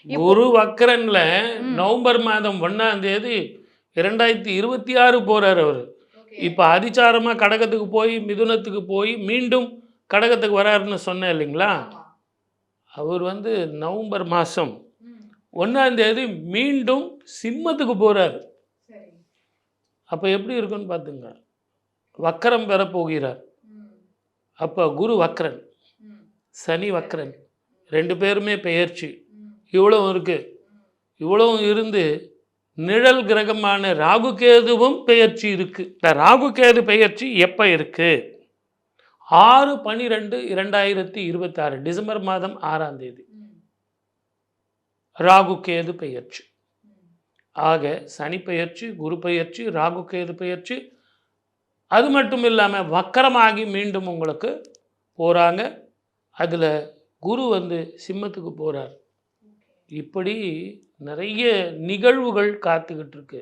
குரு வக்கரன்ல November மாதம் 1ஆம் தேதி 2026 போறார் அவர். இப்போ அதிசாரமா கடகத்துக்கு போய் மிதுனத்துக்கு போய் மீண்டும் கடகத்துக்கு வராருன்னு சொன்னேன் இல்லைங்களா? அவர் வந்து நவம்பர் மாதம் 1ஆம் தேதி மீண்டும் சிம்மத்துக்கு போறார். அப்போ எப்படி இருக்குன்னு பார்த்துங்க. வக்கரம் பெற போகிறார். அப்போ குரு வக்கரன், சனி வக்கரன், 2 பேருமே பெயர்ச்சி. இவ்வளவு இருக்கு. இவ்வளவும் இருந்து நிழல் கிரகமான ராகுகேதுவும் பெயர்ச்சி இருக்கு. இந்த ராகுகேது பெயர்ச்சி எப்போ இருக்கு? 6/12/2026 டிசம்பர் மாதம் 6ஆம் தேதி ராகுகேது பெயர்ச்சி. ஆக சனி பெயர்ச்சி, குரு பெயர்ச்சி, ராகுகேது பெயர்ச்சி. அது மட்டும் இல்லாமல் வக்கரமாகி மீண்டும் உங்களுக்கு போகிறாங்க. அதில் குரு வந்து சிம்மத்துக்கு போகிறார். இப்படி நிறைய நிகழ்வுகள் காத்துக்கிட்டு இருக்கு.